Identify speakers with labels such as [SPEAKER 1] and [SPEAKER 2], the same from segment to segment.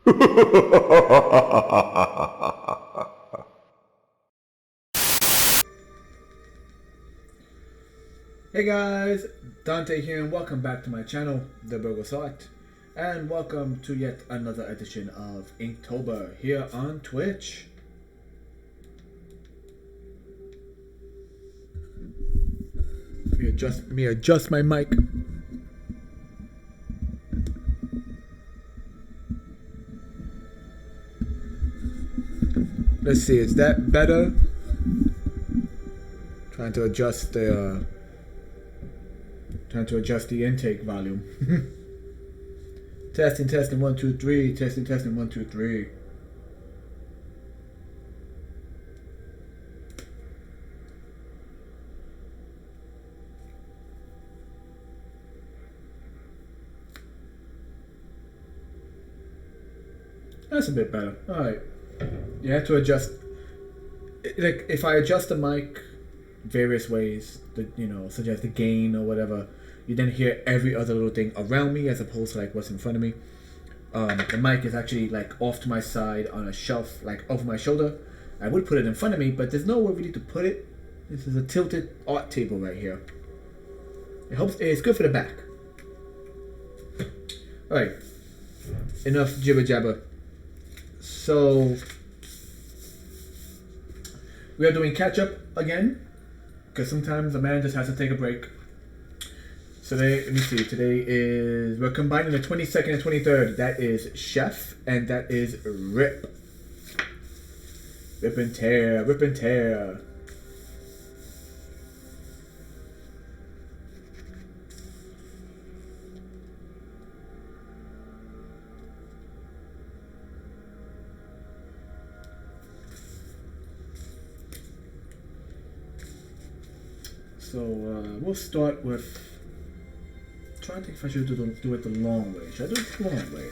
[SPEAKER 1] Hey guys, Dante here and welcome back to my channel, The Burger Select, and welcome to yet another edition of Inktober here on Twitch. Let me adjust my mic. Let's see, is that better? Trying to adjust the intake volume. Testing 1 2 3. Testing 1 2 3. That's a bit better. All right. You have to adjust. Like if I adjust the mic various ways, such as the gain or whatever, you then hear every other little thing around me as opposed to like what's in front of me. The mic is actually like off to my side on a shelf, like over my shoulder. I would put it in front of me, but there's nowhere really to put it. This is a tilted art table right here. It's good for the back. All right, enough jibber jabber. So we are doing catch up again, because sometimes a man just has to take a break. So today, let me see. We're combining the 22nd and 23rd. That is Chef, and that is Rip. Rip and tear, rip and tear. So we'll start with. Trying to think if I should do it the long way. Should I do it the long way?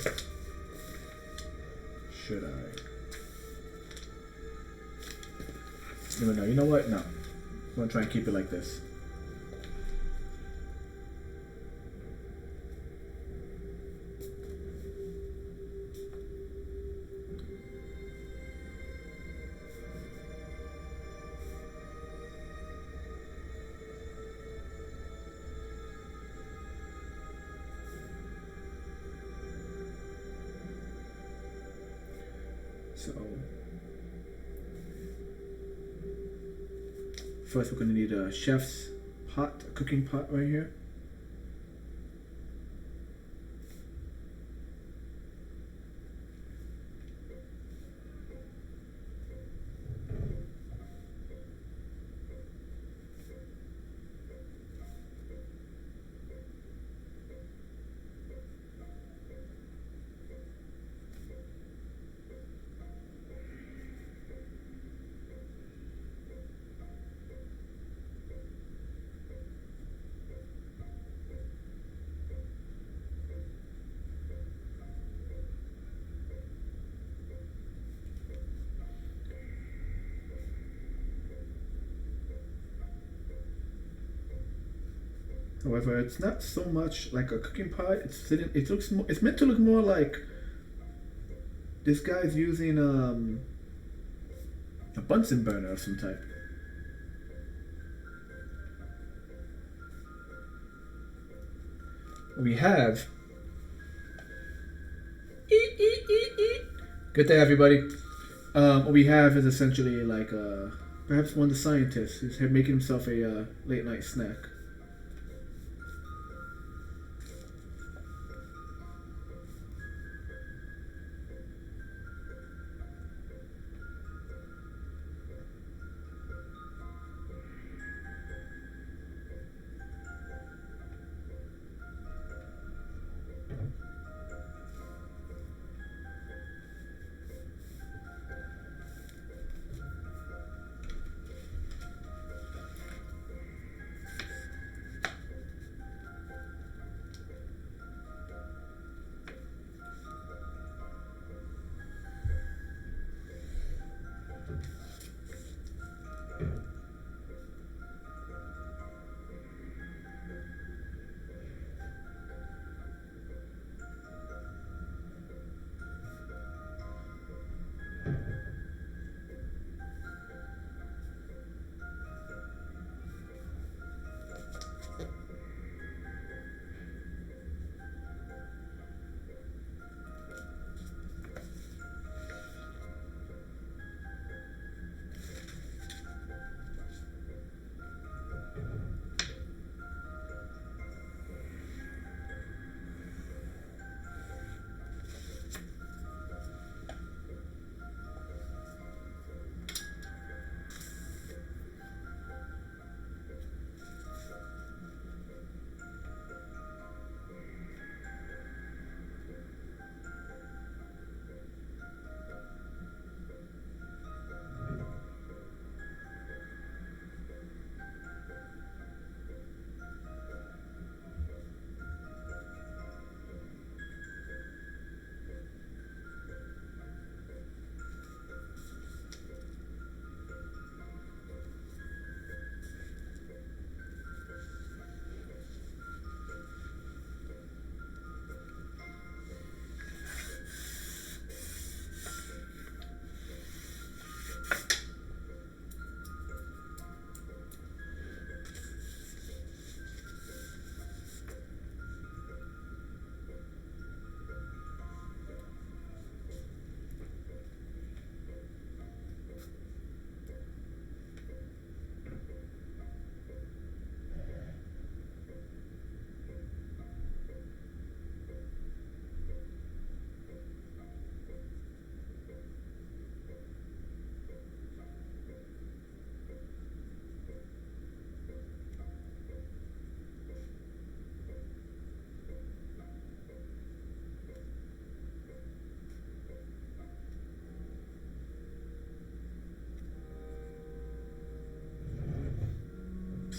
[SPEAKER 1] Should I? No. You know what? No. I'm gonna try and keep it like this. So first we're going to need a chef's pot, a cooking pot right here. However, it's not so much like a cooking pot. It's meant to look more like this guy's using a Bunsen burner of some type. We have good day, everybody. What we have is essentially like perhaps one of the scientists who's making himself a late night snack.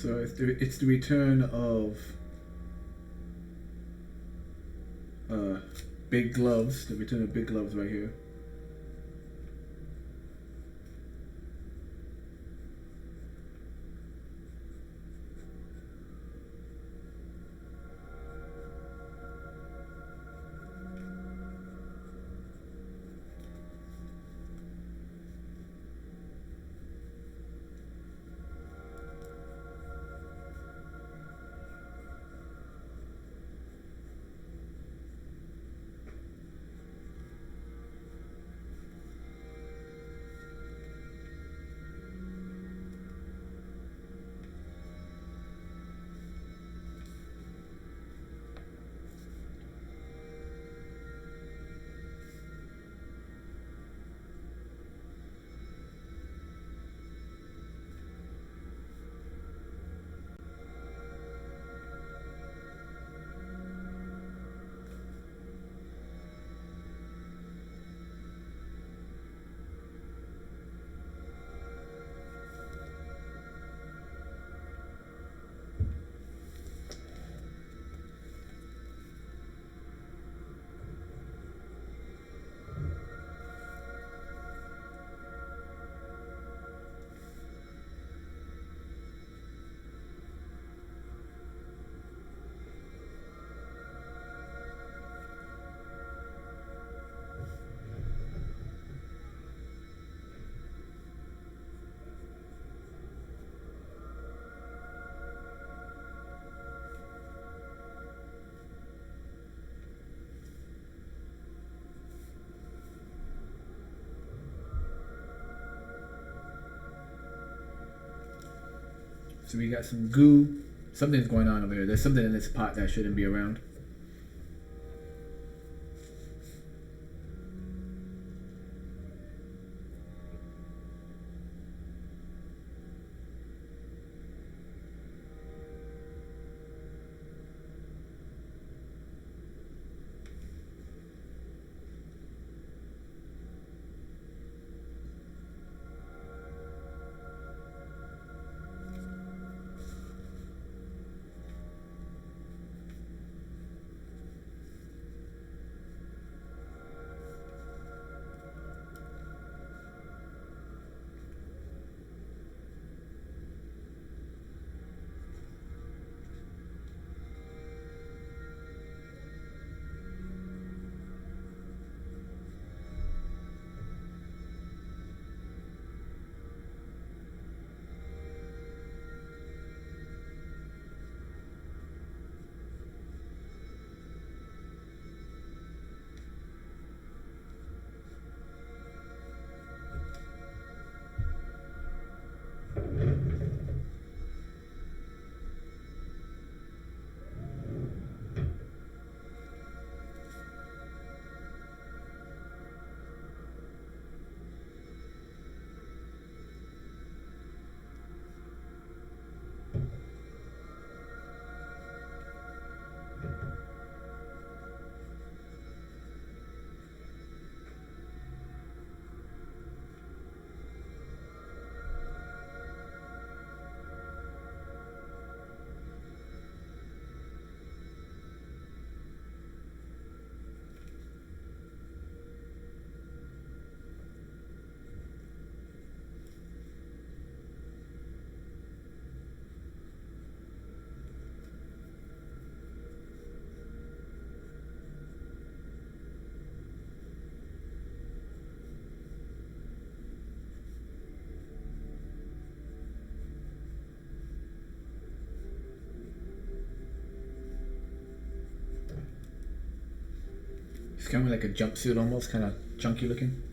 [SPEAKER 1] So it's the return of Big Gloves. The return of Big Gloves right here. So we got some goo. Something's going on over here. There's something in this pot that shouldn't be around. It's kind of like a jumpsuit almost, kind of chunky looking.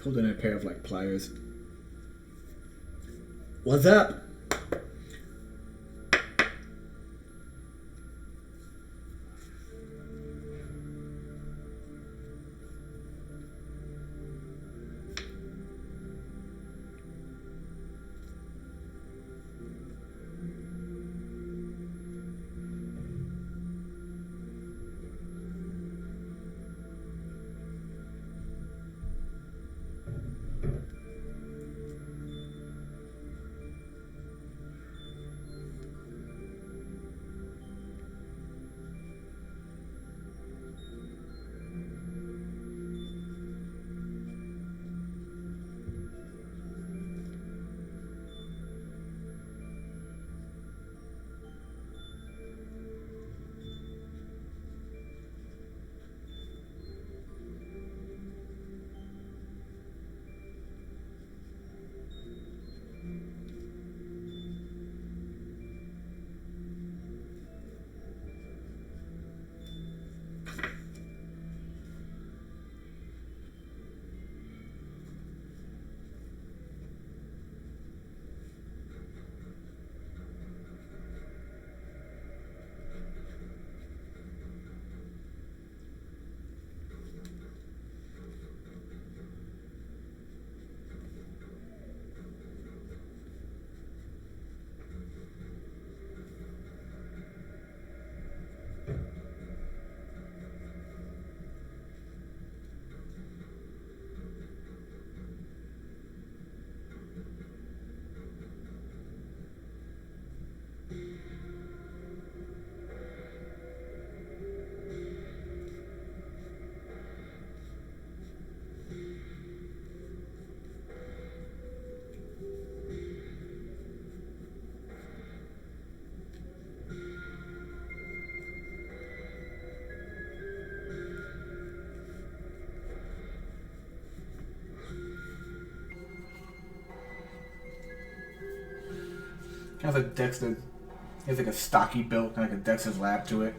[SPEAKER 1] holding a pair of like pliers. What's up? Has a Dexter. It's like a stocky built, kind of like a Dexter's Lab to it.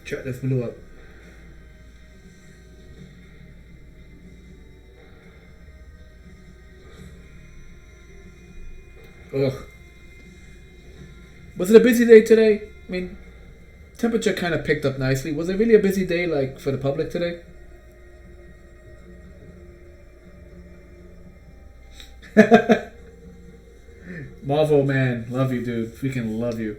[SPEAKER 1] Check this blew up. Ugh. Was it a busy day today? I mean, temperature kind of picked up nicely. Was it really a busy day, like, for the public today? Marvel man, love you, dude. Freaking love you.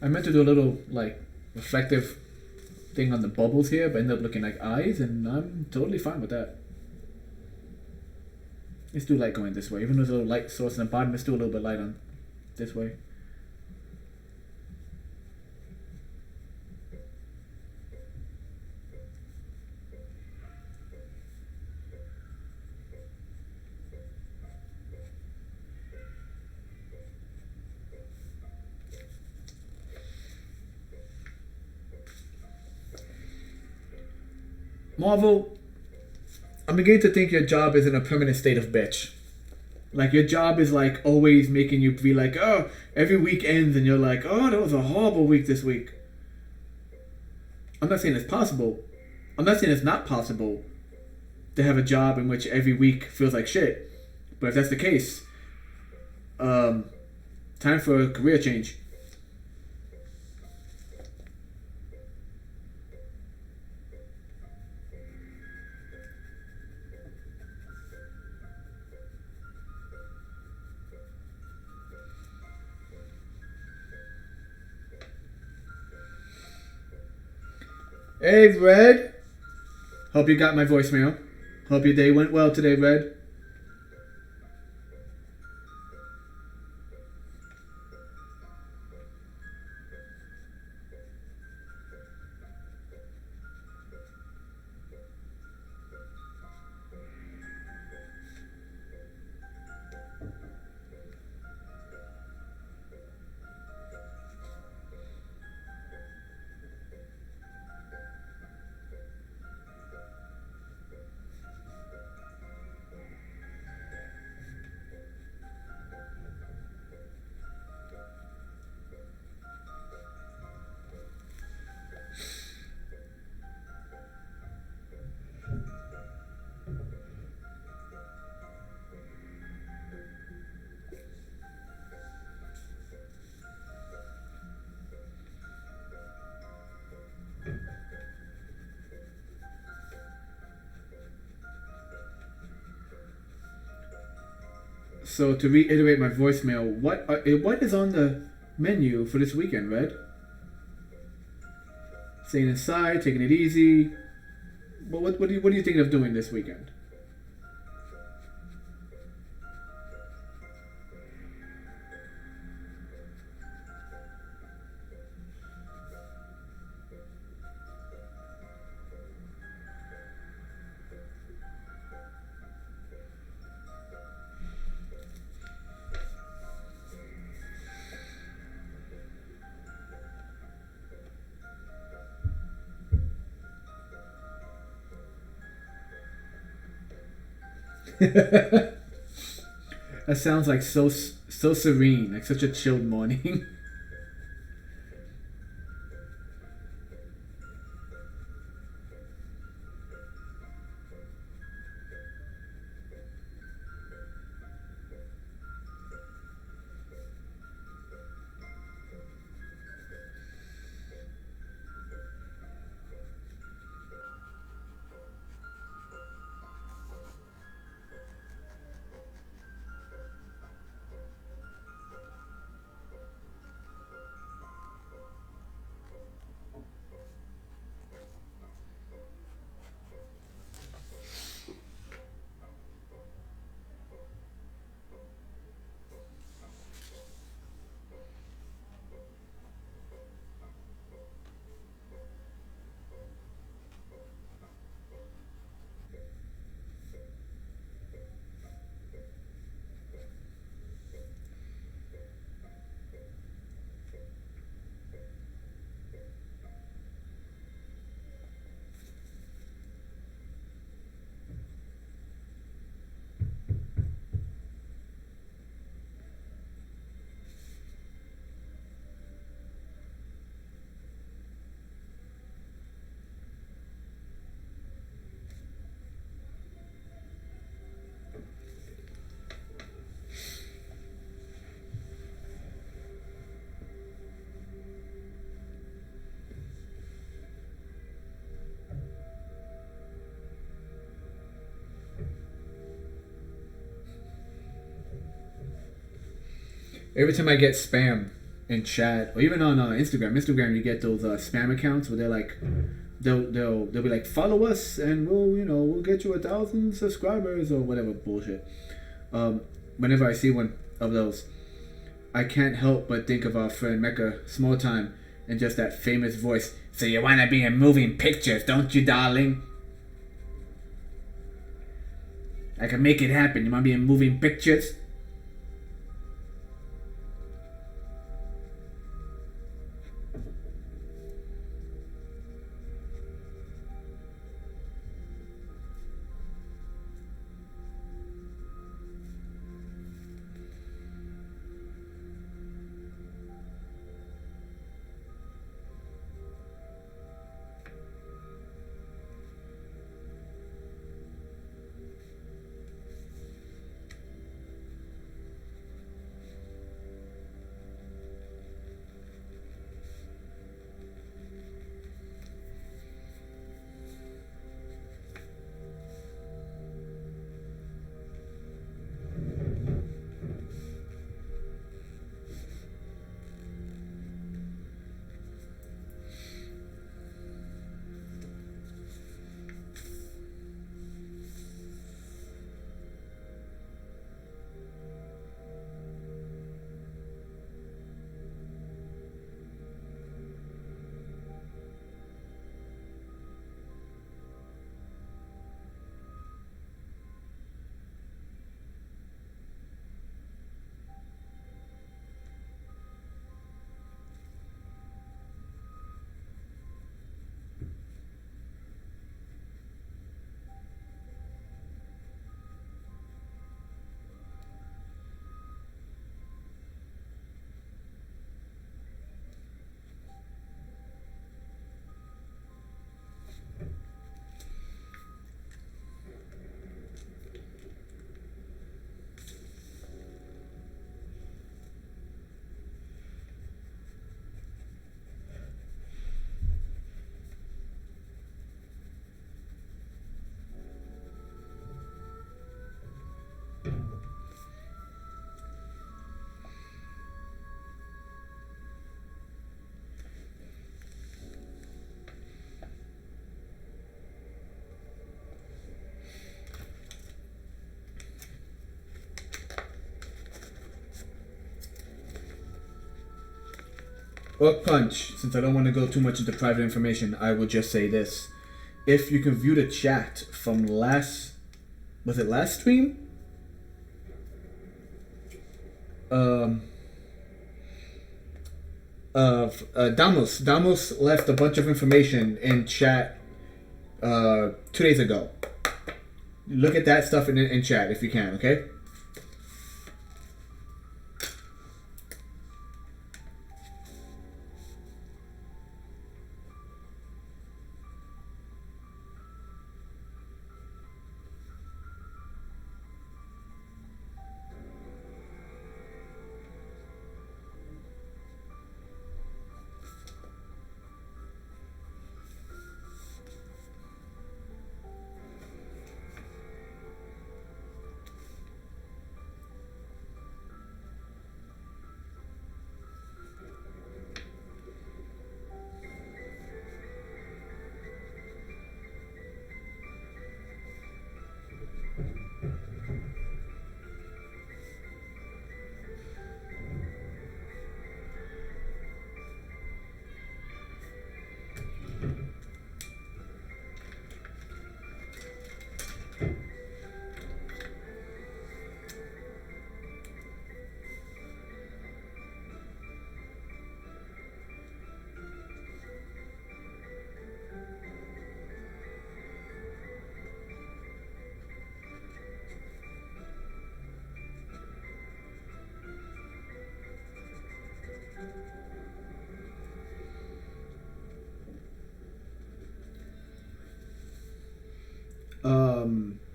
[SPEAKER 1] I meant to do a little, like, reflective thing on the bubbles here, but ended up looking like eyes, and I'm totally fine with that. Let's do light going this way. Even though there's a little light source in the bottom, let's do a little bit light on this way. Marvel, I'm beginning to think your job is in a permanent state of bitch. Like, your job is, like, always making you be like, oh, every week ends and you're like, oh, that was a horrible week this week. I'm not saying it's possible. I'm not saying it's not possible to have a job in which every week feels like shit. But if that's the case, time for a career change. Hey, Red. Hope you got my voicemail. Hope your day went well today, Red. So to reiterate my voicemail, what is on the menu for this weekend, Red? Staying inside, taking it easy. Well, what are you thinking of doing this weekend? That sounds like so serene, like such a chilled morning. Every time I get spam in chat or even on Instagram you get those spam accounts where they're like, they'll be like, follow us and we'll get you 1,000 subscribers or whatever bullshit. Whenever I see one of those, I can't help but think of our friend Mecca Small Time and just that famous voice. So you wanna be in moving pictures, don't you, darling? I can make it happen. You wanna be in moving pictures? Or Punch, since I don't want to go too much into private information, I will just say this. If you can view the chat from last... Was it last stream? Damos left a bunch of information in chat 2 days ago. Look at that stuff in chat if you can, okay?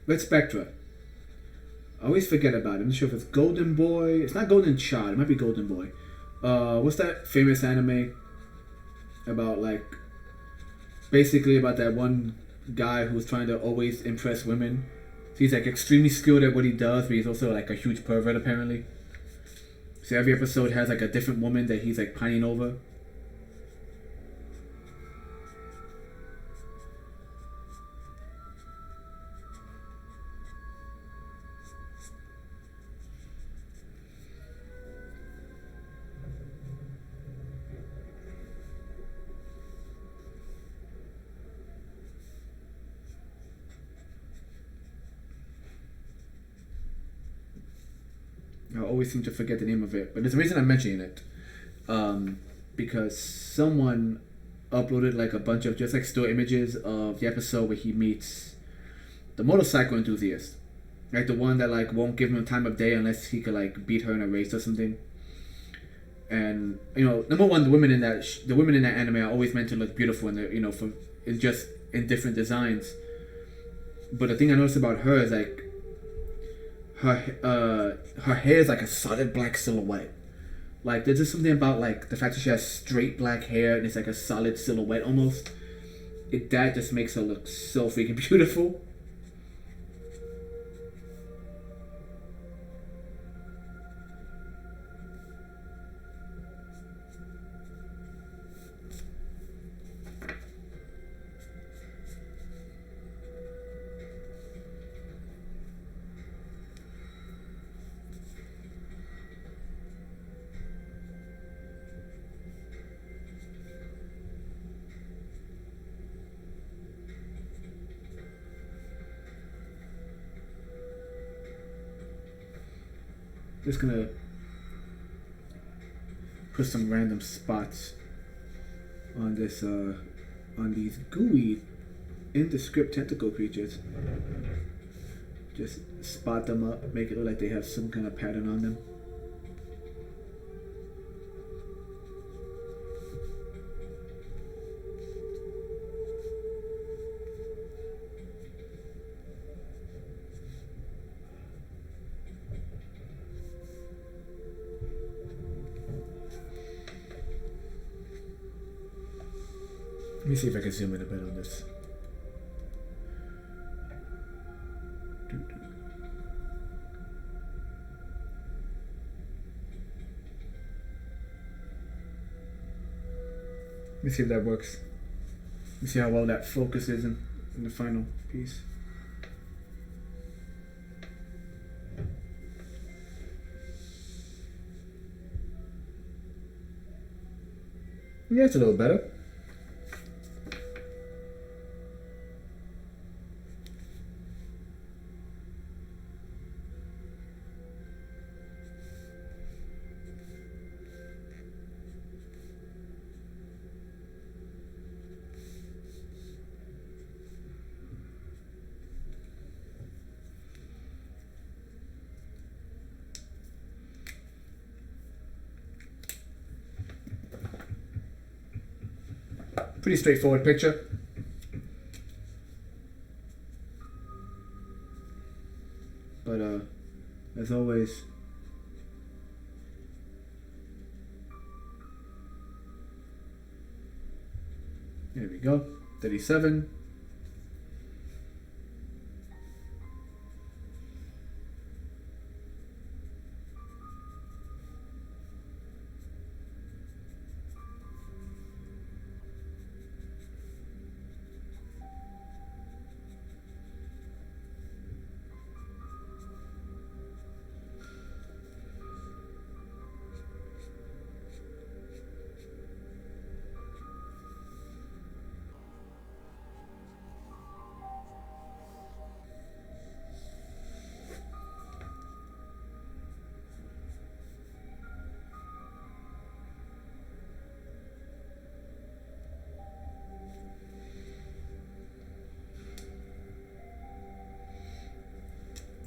[SPEAKER 1] Red Spectra. I always forget about it. I'm not sure if it's Golden Boy. It's not Golden Child. It might be Golden Boy. What's that famous anime about, like, basically about that one guy who's trying to always impress women? So he's like extremely skilled at what he does, but he's also like a huge pervert apparently. So every episode has like a different woman that he's like pining over. I always seem to forget the name of it, but there's a reason I'm mentioning it. Because someone uploaded like a bunch of just like still images of the episode where he meets the motorcycle enthusiast, like the one that like won't give him a time of day unless he could like beat her in a race or something. And you know, number one, the women in that anime are always meant to look beautiful, and you know, for in just in different designs. But the thing I noticed about her is like her hair is like a solid black silhouette. Like there's just something about like the fact that she has straight black hair and it's like a solid silhouette almost. That just makes her look so freaking beautiful. Just gonna put some random spots on this on these gooey indescript tentacle creatures. Just spot them up, make it look like they have some kind of pattern on them. Let me see if I can zoom in a bit on this. Let me see if that works. Let me see how well that focuses in the final piece. Yeah, it's a little better. Pretty straightforward picture. But as always, there we go. 37.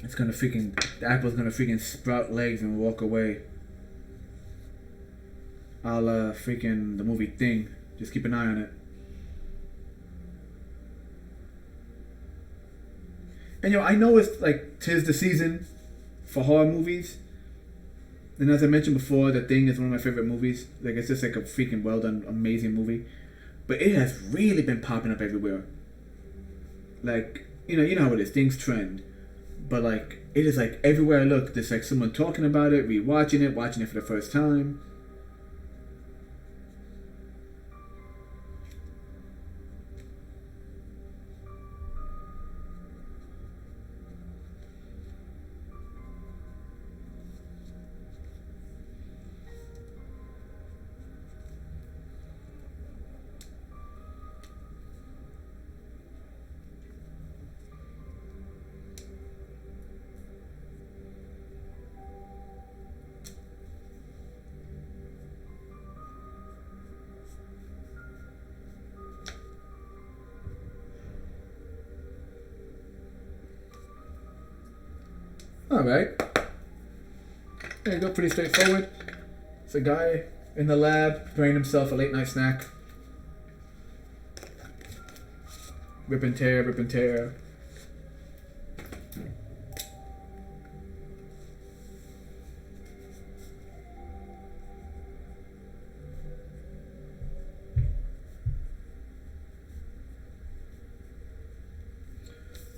[SPEAKER 1] It's gonna freaking, the apple's gonna freaking sprout legs and walk away. I'll freaking the movie Thing. Just keep an eye on it. And I know it's like 'tis the season for horror movies. And as I mentioned before, The Thing is one of my favorite movies. Like, it's just like a freaking well done, amazing movie. But it has really been popping up everywhere. Like, you know how it is. Things trend. But like, it is like everywhere I look, there's like someone talking about it, rewatching it, watching it for the first time. Alright. There you go, pretty straightforward. It's a guy in the lab preparing himself a late night snack. Rip and tear, rip and tear.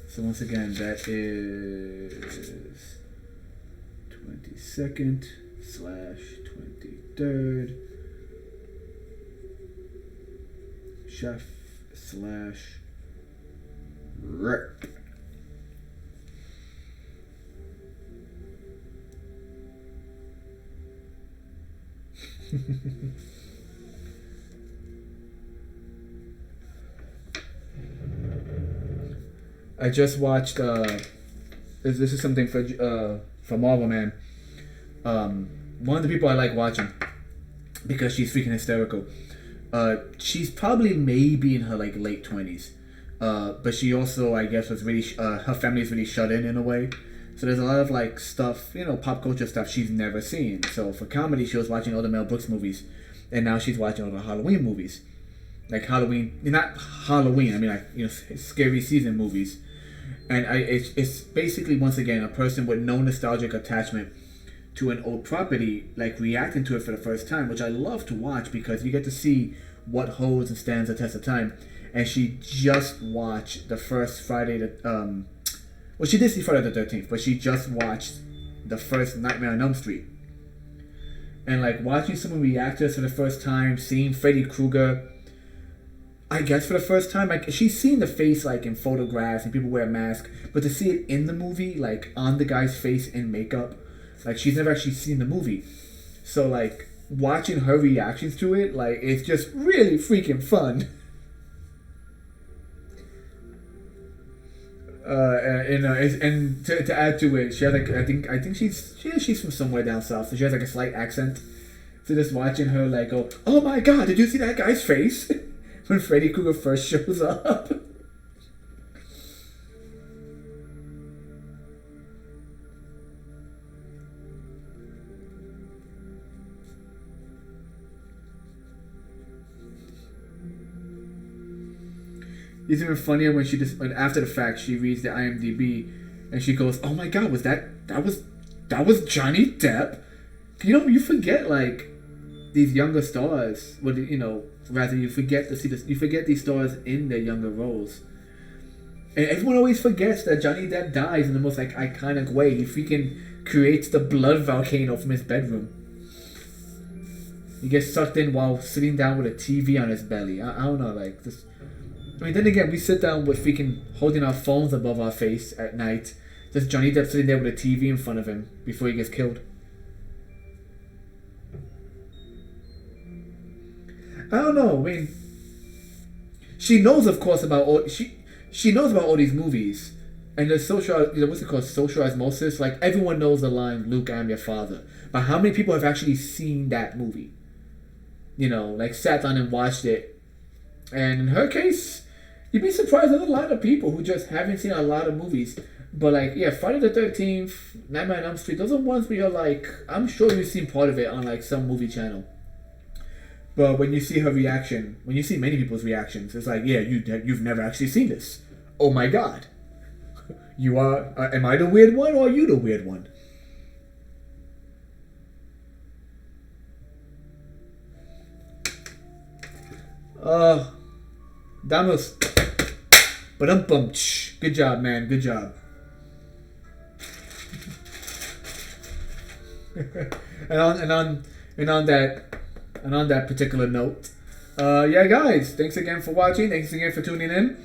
[SPEAKER 1] So once again, that is 22nd / 23rd. Chef / Rip. I just watched. This is something for Marvel, man. One of the people I like watching because she's freaking hysterical. She's probably maybe in her like late 20s, but she also, I guess, was really her family's really shut in a way. So there's a lot of like stuff, pop culture stuff she's never seen. So for comedy, she was watching all the Mel Brooks movies, and now she's watching all the Halloween movies, like Halloween, not Halloween. I mean, like scary season movies. And it's basically, once again, a person with no nostalgic attachment to an old property, like reacting to it for the first time, which I love to watch because you get to see what holds and stands the test of time. And she just watched the first Friday well, she did see Friday the 13th, but she just watched the first Nightmare on Elm Street. And like watching someone react to this for the first time, seeing Freddy Krueger, I guess for the first time, like she's seen the face like in photographs and people wear masks, but to see it in the movie, like on the guy's face in makeup, like she's never actually seen the movie. So like watching her reactions to it, like, it's just really freaking fun. And to add to it, she has like I think she's from somewhere down south, so she has like a slight accent. So just watching her like go, oh my god, did you see that guy's face when Freddy Krueger first shows up? It's even funnier when when after the fact she reads the IMDb and she goes, "Oh my God, that was Johnny Depp?" You know, you forget like these younger stars. Rather you forget to see this. You forget these stars in their younger roles, and everyone always forgets that Johnny Depp dies in the most like iconic way. He freaking creates the blood volcano from his bedroom. He gets sucked in while sitting down with a TV on his belly. I don't know, like this. I mean, then again, we sit down with freaking holding our phones above our face at night. Just Johnny Depp sitting there with a TV in front of him before he gets killed. I don't know. I mean, she knows, of course, about all she knows about all these movies and the social. What's it called? Social osmosis. Like everyone knows the line, "Luke, I'm your father." But how many people have actually seen that movie? Like sat down and watched it. And in her case, you'd be surprised at a lot of people who just haven't seen a lot of movies. But like, yeah, Friday the 13th, Nightmare on Elm Street, those are ones where you're like, I'm sure you've seen part of it on like some movie channel. But when you see her reaction, when you see many people's reactions, it's like, yeah, you've never actually seen this. Oh my God. You are, am I the weird one or are you the weird one? Damos. Ba-dum-bum. Good job, man. Good job. and on that particular note, yeah, guys, thanks again for watching. Thanks again for tuning in.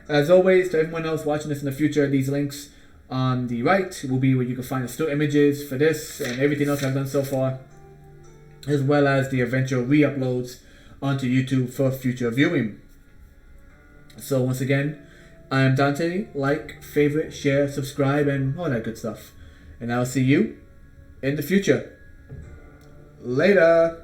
[SPEAKER 1] As always, to everyone else watching this in the future, these links on the right will be where you can find the still images for this and everything else I've done so far, as well as the eventual re-uploads onto YouTube for future viewing. So once again, I am Dante. Like, favorite, share, subscribe, and all that good stuff. And I'll see you in the future. Later.